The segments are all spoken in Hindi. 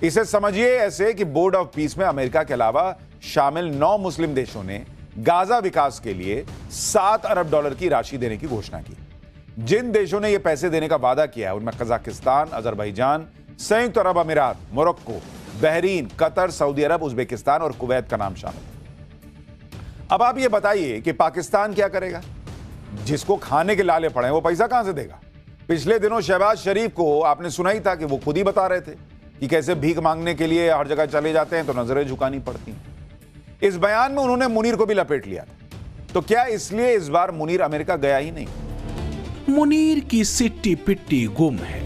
इसे समझिए ऐसे कि बोर्ड ऑफ पीस में अमेरिका के अलावा शामिल 9 मुस्लिम देशों ने गाजा विकास के लिए 7 अरब डॉलर की राशि देने की घोषणा की। जिन देशों ने यह पैसे देने का वादा किया है उनमें कजाकिस्तान, अजरबैजान, संयुक्त अरब अमीरात, मोरक्को, बहरीन, कतर, सऊदी अरब, उज्बेकिस्तान और कुवैत का नाम शामिल है। अब आप ये बताइए कि पाकिस्तान क्या करेगा? जिसको खाने के लाले पड़े वो पैसा कहां से देगा? पिछले दिनों शहबाज शरीफ को आपने सुना ही था कि वो खुद ही बता रहे थे कि कैसे भीख मांगने के लिए हर जगह चले जाते हैं तो नजरें झुकानी पड़ती हैं। इस बयान में उन्होंने मुनीर को भी लपेट लिया था। तो क्या इसलिए इस बार मुनीर अमेरिका गया ही नहीं? मुनीर की सिट्टी पिट्टी गुम है।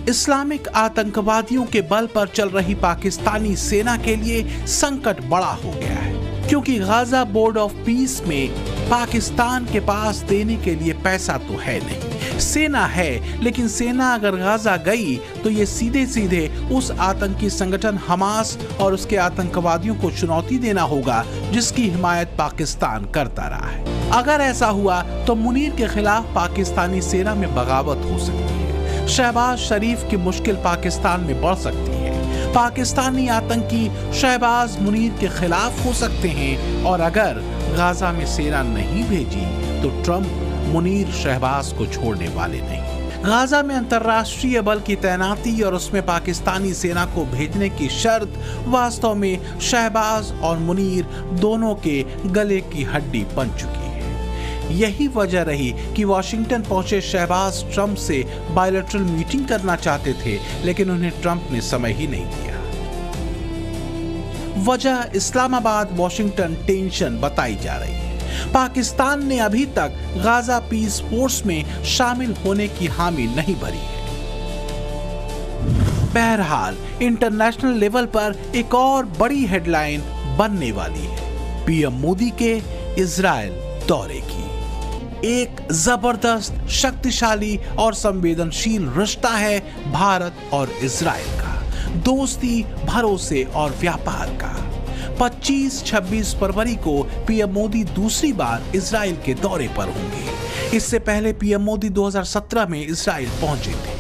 इस्लामिक आतंकवादियों के बल पर चल रही पाकिस्तानी सेना के लिए संकट बड़ा हो गया है, क्योंकि गाजा बोर्ड ऑफ पीस में पाकिस्तान के पास देने के लिए पैसा तो है नहीं। सेना है, लेकिन सेना अगर गाजा गई तो ये सीधे सीधे उस आतंकी संगठन हमास और उसके आतंकवादियों को चुनौती देना होगा जिसकी हिमायत पाकिस्तान करता रहा है। अगर ऐसा हुआ तो मुनीर के खिलाफ पाकिस्तानी सेना में बगावत हो सकती है। शहबाज शरीफ की मुश्किल पाकिस्तान में बढ़ सकती है। पाकिस्तानी आतंकी शहबाज मुनीर के खिलाफ हो सकते हैं और अगर गाजा में सेना नहीं भेजी तो ट्रंप मुनीर शहबाज को छोड़ने वाले नहीं। गाजा में अंतर्राष्ट्रीय बल की तैनाती और उसमें पाकिस्तानी सेना को भेजने की शर्त वास्तव में शहबाज और मुनीर दोनों के गले की हड्डी बन चुकी है। यही वजह रही कि वॉशिंगटन पहुंचे शहबाज ट्रंप से बायलैटरल मीटिंग करना चाहते थे, लेकिन उन्हें ट्रंप ने समय ही नहीं दिया। वजह इस्लामाबाद वॉशिंगटन टेंशन बताई जा रही है। पाकिस्तान ने अभी तक गाजा पीस फोर्स में शामिल होने की हामी नहीं भरी है। बहरहाल इंटरनेशनल लेवल पर एक और बड़ी हेडलाइन बनने वाली है पीएम मोदी के इजराइल दौरे की। एक जबरदस्त, शक्तिशाली और संवेदनशील रिश्ता है भारत और इजराइल का, दोस्ती, भरोसे और व्यापार का। 25-26 फरवरी को पीएम मोदी दूसरी बार इजराइल के दौरे पर होंगे। इससे पहले पीएम मोदी 2017 में इजराइल पहुंचे थे।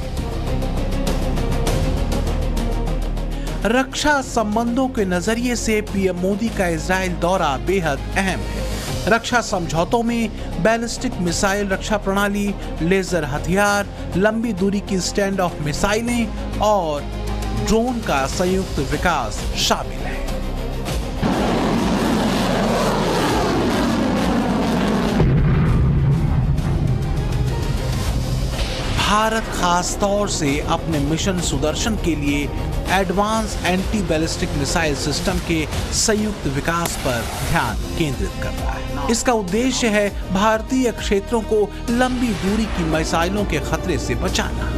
रक्षा संबंधों के नजरिए से पीएम मोदी का इजराइल दौरा बेहद अहम है। रक्षा समझौतों में बैलिस्टिक मिसाइल रक्षा प्रणाली, लेजर हथियार, लंबी दूरी की स्टैंड ऑफ मिसाइलें और ड्रोन का संयुक्त विकास शामिल है। भारत खास तौर से अपने मिशन सुदर्शन के लिए advance anti ballistic missile system के संयुक्त विकास पर ध्यान केंद्रित कर रहा है। इसका उद्देश्य है भारतीय क्षेत्रों को लंबी दूरी की मिसाइलों के खतरे से बचाना।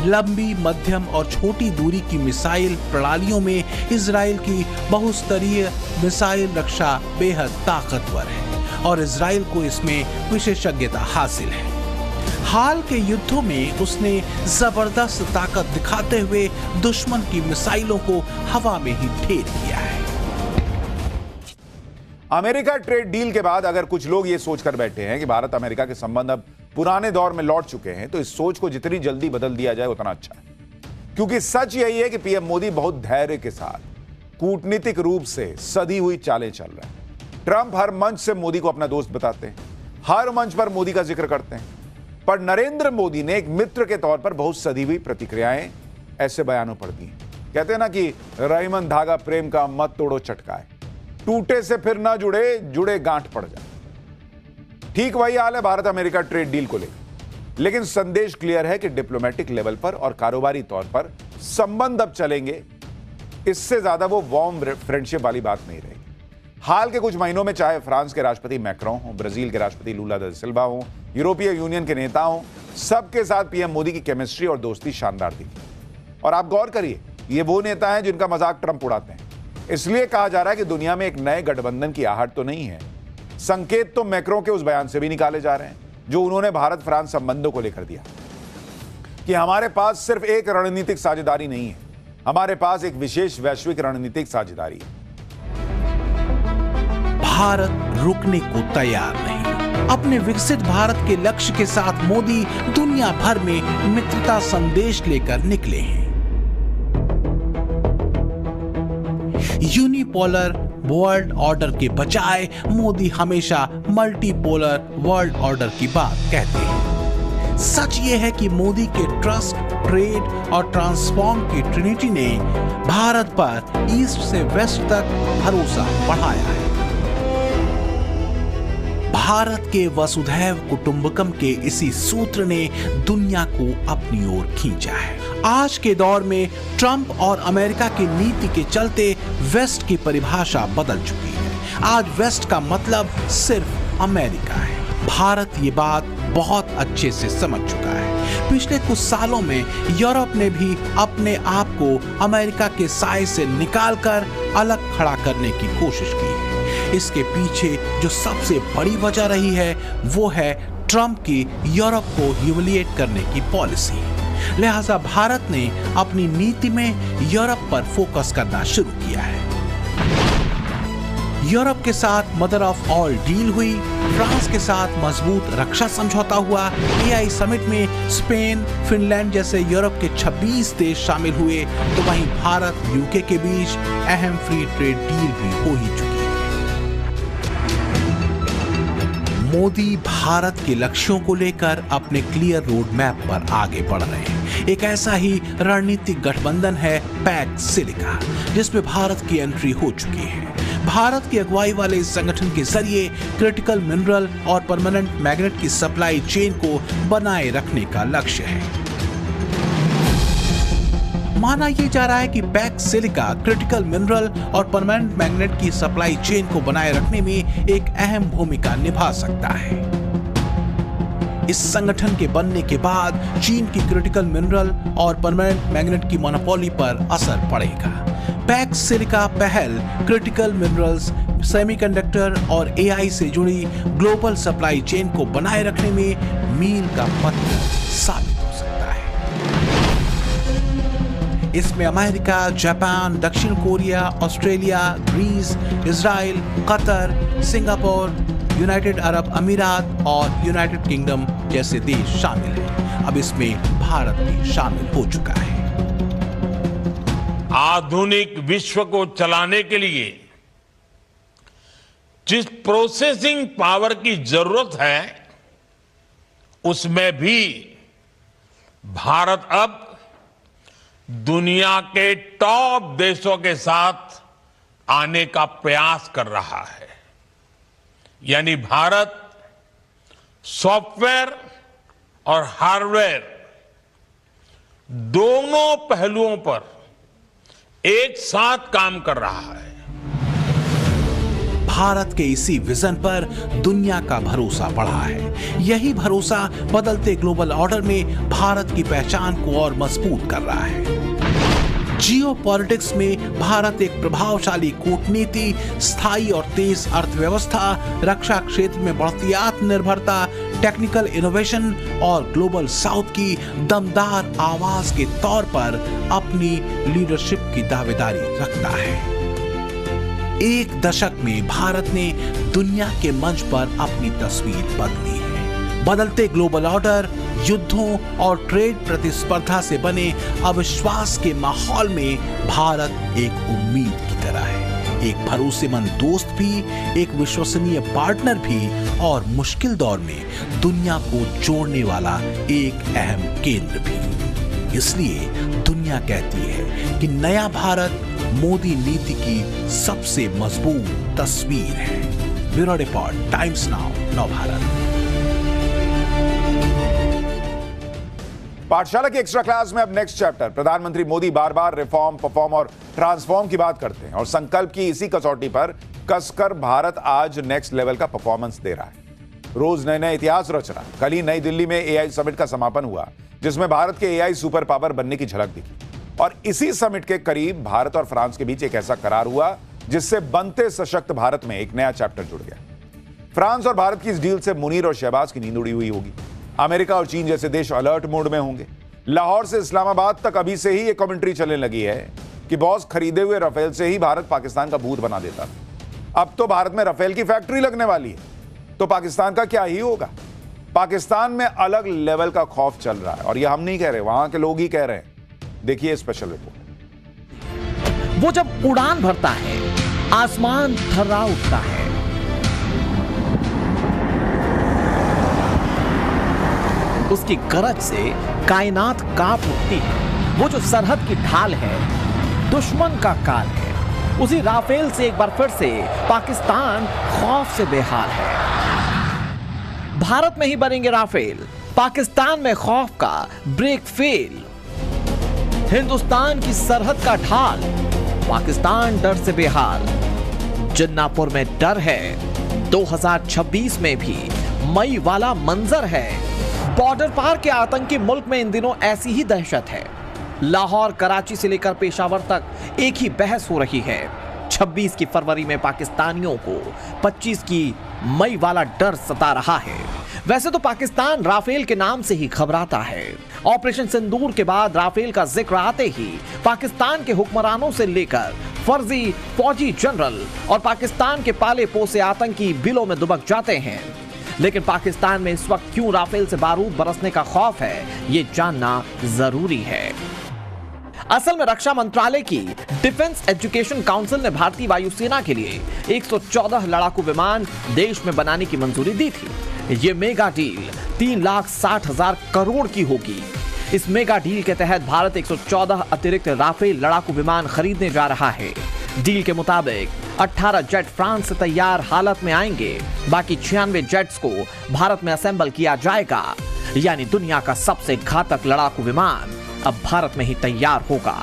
लंबी, मध्यम और छोटी दूरी की मिसाइल प्रणालियों में इजराइल की बहुस्तरीय मिसाइल रक्षा बेहद ताकतवर है और इजराइल को इसमें विशेषज्ञता हासिल है। हाल के युद्धों में उसने जबरदस्त ताकत दिखाते हुए दुश्मन की मिसाइलों को हवा में ही ढेर किया है। अमेरिका ट्रेड डील के बाद अगर कुछ लोग ये सोचकर बैठे हैं कि भारत अमेरिका के संबंध अब पुराने दौर में लौट चुके हैं, तो इस सोच को जितनी जल्दी बदल दिया जाए उतना अच्छा है। क्योंकि सच यही है कि पीएम मोदी बहुत धैर्य के साथ कूटनीतिक रूप से सधी हुई चालें चल रहे हैं। ट्रंप हर मंच से मोदी को अपना दोस्त बताते हैं, हर मंच पर मोदी का जिक्र करते हैं, पर नरेंद्र मोदी ने एक मित्र के तौर पर बहुत सधी हुई प्रतिक्रियाएं ऐसे बयानों पर दी। कहते हैं ना कि रहीमन धागा प्रेम का मत तोड़ो चटकाए, टूटे से फिर ना जुड़े, जुड़े गांठ पड़ जाए। ठीक वही हाल है भारत अमेरिका ट्रेड डील को लेकर, लेकिन संदेश क्लियर है कि डिप्लोमेटिक लेवल पर और कारोबारी तौर पर संबंध अब चलेंगे। इससे ज्यादा वो वार्म फ्रेंडशिप वाली बात नहीं रहेगी। हाल के कुछ महीनों में चाहे फ्रांस के राष्ट्रपति मैक्रों हो, ब्राजील के राष्ट्रपति लूला दा सिल्वा हो, यूरोपीय यूनियन के नेता हो, सबके साथ पीएम मोदी की केमिस्ट्री और दोस्ती शानदार दिखी। और आप गौर करिए, ये वो नेता हैं जिनका मजाक ट्रंप उड़ाते हैं। इसलिए कहा जा रहा है कि दुनिया में एक नए गठबंधन की आहट तो नहीं है। संकेत तो मैक्रों के उस बयान से भी निकाले जा रहे हैं जो उन्होंने भारत फ्रांस संबंधों को लेकर दिया कि हमारे पास सिर्फ एक रणनीतिक साझेदारी नहीं है, हमारे पास एक विशेष वैश्विक रणनीतिक साझेदारी है। भारत रुकने को तैयार नहीं। अपने विकसित भारत के लक्ष्य के साथ मोदी दुनिया भर में मित्रता संदेश लेकर निकले हैं। यूनिपोलर वर्ल्ड ऑर्डर के बजाय मोदी हमेशा मल्टीपोलर वर्ल्ड ऑर्डर की बात कहते हैं। सच ये है कि मोदी के ट्रस्ट, ट्रेड और ट्रांसफॉर्म की ट्रिनिटी ने भारत पर ईस्ट से वेस्ट तक भरोसा बढ़ाया है। भारत के वसुधैव कुटुंबकम के इसी सूत्र ने दुनिया को अपनी ओर खींचा है। आज के दौर में ट्रंप और अमेरिका की नीति के चलते वेस्ट की परिभाषा बदल चुकी है। आज वेस्ट का मतलब सिर्फ अमेरिका है। भारत ये बात बहुत अच्छे से समझ चुका है। पिछले कुछ सालों में यूरोप ने भी अपने आप को अमेरिका के साए से निकालकर अलग खड़ा करने की कोशिश की है। इसके पीछे जो सबसे बड़ी वजह रही है वो है ट्रंप की यूरोप को ह्यूमिलिएट करने की पॉलिसी। लिहाजा भारत ने अपनी नीति में यूरोप पर फोकस करना शुरू किया है। यूरोप के साथ मदर ऑफ ऑल डील हुई, फ्रांस के साथ मजबूत रक्षा समझौता हुआ, एआई समिट में स्पेन, फिनलैंड जैसे यूरोप के 26 देश शामिल हुए, तो वहीं भारत यूके के बीच अहम फ्री ट्रेड डील भी हो ही चुकी है। मोदी भारत के लक्ष्यों को लेकर अपने क्लियर रोड मैप पर आगे बढ़ रहे हैं। एक ऐसा ही रणनीतिक गठबंधन है पैक्स सिलिका, जिसमें भारत की एंट्री हो चुकी है। भारत की अगुवाई वाले इस संगठन के जरिए क्रिटिकल मिनरल और परमानेंट मैग्नेट की सप्लाई चेन को बनाए रखने का लक्ष्य है। माना यह जा रहा है कि पैक्स सिलिका क्रिटिकल मिनरल और परमानेंट मैग्नेट की सप्लाई चेन को बनाए रखने में एक अहम भूमिका निभा सकता है। इस संगठन के बनने के बाद चीन की क्रिटिकल मिनरल और परमानेंट मैग्नेट की मोनोपोली पर असर पड़ेगा। पैक्स सिलिका पहल क्रिटिकल मिनरल्स, सेमीकंडक्टर और एआई से जुड़ी ग्लोबल सप्लाई चेन को बनाए रखने में मील का पत्थर साबित हो सकता है। इसमें अमेरिका, जापान, दक्षिण Korea, Australia, Greece, Israel, Qatar, Singapore, United अरब अमीरात और यूनाइटेड किंगडम जैसे देश शामिल हैं। अब इसमें भारत भी शामिल हो चुका है। आधुनिक विश्व को चलाने के लिए जिस प्रोसेसिंग पावर की जरूरत है, उसमें भी भारत अब दुनिया के टॉप देशों के साथ आने का प्रयास कर रहा है। यानी भारत सॉफ्टवेयर और हार्डवेयर दोनों पहलुओं पर एक साथ काम कर रहा है। भारत के इसी विजन पर दुनिया का भरोसा बढ़ा है। यही भरोसा बदलते ग्लोबल ऑर्डर में भारत की पहचान को और मजबूत कर रहा है। जियोपॉलिटिक्स में भारत एक प्रभावशाली कूटनीति, स्थायी और तेज अर्थव्यवस्था, रक्षा क्षेत्र में बढ़ती आत्मनिर्भरता, टेक्निकल इनोवेशन और ग्लोबल साउथ की दमदार आवाज के तौर पर अपनी लीडरशिप की दावेदारी रखता है। एक दशक में भारत ने दुनिया के मंच पर अपनी तस्वीर बदली है। बदलते ग्लोबल ऑर्डर, युद्धों और ट्रेड प्रतिस्पर्धा से बने अविश्वास के माहौल में भारत एक उम्मीद की तरह है, एक भरोसेमंद दोस्त भी, एक विश्वसनीय पार्टनर भी और मुश्किल दौर में दुनिया को जोड़ने वाला एक अहम केंद्र भी। इसलिए दुनिया कहती है कि नया भारत मोदी नीति की सबसे मजबूत तस्वीर है। Bureau report, times now, Navbharat. पाठशाला की एक्स्ट्रा क्लास में अब नेक्स्ट चैप्टर। प्रधानमंत्री मोदी बार बार रिफॉर्म, परफॉर्म और ट्रांसफॉर्म की बात करते हैं और संकल्प की इसी कसौटी पर कसकर भारत आज नेक्स्ट लेवल का परफॉर्मेंस दे रहा है। रोज नए नए इतिहास रच रहा है। कल ही नई दिल्ली में एआई समिट का समापन हुआ, जिसमें भारत के एआई सुपर पावर बनने की झलक दिखी। और इसी समिट के करीब भारत और फ्रांस के बीच एक ऐसा करार हुआ जिससे बनते सशक्त भारत में एक नया चैप्टर जुड़ गया। फ्रांस और भारत की इस डील से मुनीर और शहबाज की नींद उड़ी हुई होगी। अमेरिका और चीन जैसे देश अलर्ट मोड में होंगे। लाहौर से इस्लामाबाद तक अभी से ही ये कमेंट्री चलने लगी है कि बॉस खरीदे हुए राफेल से ही भारत पाकिस्तान का भूत बना देता था। अब तो भारत में राफेल की फैक्ट्री लगने वाली है, तो पाकिस्तान का क्या ही होगा। पाकिस्तान में अलग लेवल का खौफ चल रहा है और यह हम नहीं कह रहे, वहां के लोग ही कह रहे हैं। देखिए स्पेशल रिपोर्ट। वो जब उड़ान भरता है, आसमान थर्रा उठता है। उसकी गरज से कायनात कांप उठती है। वो जो सरहद की ढाल है, दुश्मन का काल है। उसी राफेल से एक बार फिर से पाकिस्तान खौफ से बेहाल है। भारत में ही बनेंगे राफेल, पाकिस्तान में खौफ का ब्रेक फेल। हिंदुस्तान की सरहद का ढाल, पाकिस्तान डर से बेहाल। जिन्नापुर में डर है, 2026 में भी मई वाला मंजर है। बॉर्डर पार के आतंकी मुल्क में इन दिनों ऐसी ही दहशत है। लाहौर, कराची से लेकर पेशावर तक एक ही बहस हो रही है। 26 की फरवरी में पाकिस्तानियों को 25 की मई वाला डर सता रहा है। वैसे तो पाकिस्तान राफेल के नाम से ही घबराता है। ऑपरेशन सिंदूर के बाद राफेल का जिक्र आते ही पाकिस्तान के हुक्मरानों से लेकर फर्जी फौजी जनरल और पाकिस्तान के पाले पोसे आतंकी बिलों में दुबक जाते हैं। लेकिन पाकिस्तान में इस वक्त क्यों राफेल से बारूद बरसने का खौफ है, ये जानना जरूरी है। असल में रक्षा मंत्रालय की डिफेंस एजुकेशन काउंसिल ने भारतीय वायुसेना के लिए 114 लड़ाकू विमान देश में बनाने की मंजूरी दी थी। ये मेगा डील 3,60,000 करोड़ की होगी। इस मेगा डील के तहत भारत 114 अतिरिक्त राफेल लड़ाकू विमान खरीदने जा रहा है। डील के मुताबिक 18 जेट फ्रांस से तैयार हालत में आएंगे। बाकी 96 जेट्स को भारत में असेंबल किया जाएगा। यानी दुनिया का सबसे घातक लड़ाकू विमान अब भारत में ही तैयार होगा।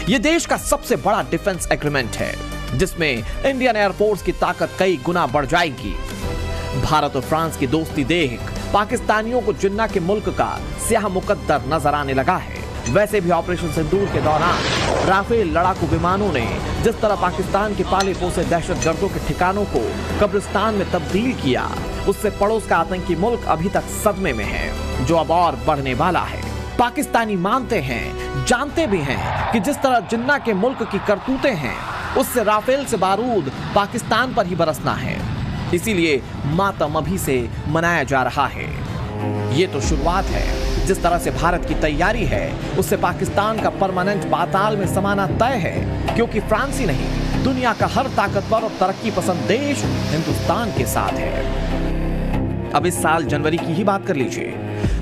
यह देश का सबसे बड़ा डिफेंस एग्रीमेंट है, जिसमें इंडियन एयरफोर्स की ताकत कई गुना बढ़ जाएगी। भारत और फ्रांस की दोस्ती देख पाकिस्तानियों को जिन्ना के मुल्क का स्याह मुकद्दर नजर आने लगा है। वैसे भी ऑपरेशन सिंदूर के दौरान राफेल लड़ाकू विमानों ने जिस तरह पाकिस्तान के पाले पोसे दहशतगर्दों के ठिकानों को कब्रिस्तान में तब्दील किया, उससे पड़ोस का आतंकी मुल्क अभी तक सदमे में है, जो अब और बढ़ने वाला है। पाकिस्तानी मानते हैं, जानते भी हैं कि जिस तरह जिन्ना के मुल्क की करतूतें हैं, उससे राफेल से बारूद पाकिस्तान पर ही बरसना है। इसीलिए मातम अभी से मनाया जा रहा है। ये तो शुरुआत है। जिस तरह से भारत की तैयारी है, उससे पाकिस्तान का परमानेंट पाताल में समाना तय है, क्योंकि फ्रांस ही नहीं, दुनिया का हर ताकतवर और तरक्की पसंद देश हिंदुस्तान के साथ है। अब इस साल जनवरी की ही बात कर लीजिए।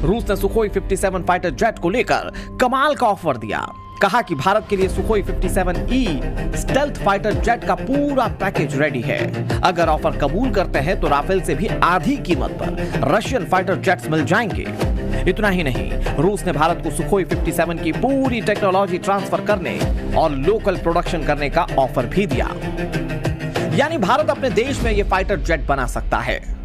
रूस ने सुखोई 57 फाइटर जेट को लेकर कमाल का ऑफर दिया। कहा कि भारत के लिए Sukhoi 57E stealth fighter jet का पूरा पैकेज रेडी है। अगर ऑफर कबूल करते हैं तो राफेल से भी आधी कीमत पर रशियन फाइटर जेट्स मिल जाएंगे। इतना ही नहीं, रूस ने भारत को सुखोई 57 की पूरी टेक्नोलॉजी ट्रांसफर करने और लोकल प्रोडक्शन करने का ऑफर भी दिया। यानी भारत अपने देश में यह फाइटर जेट बना सकता है।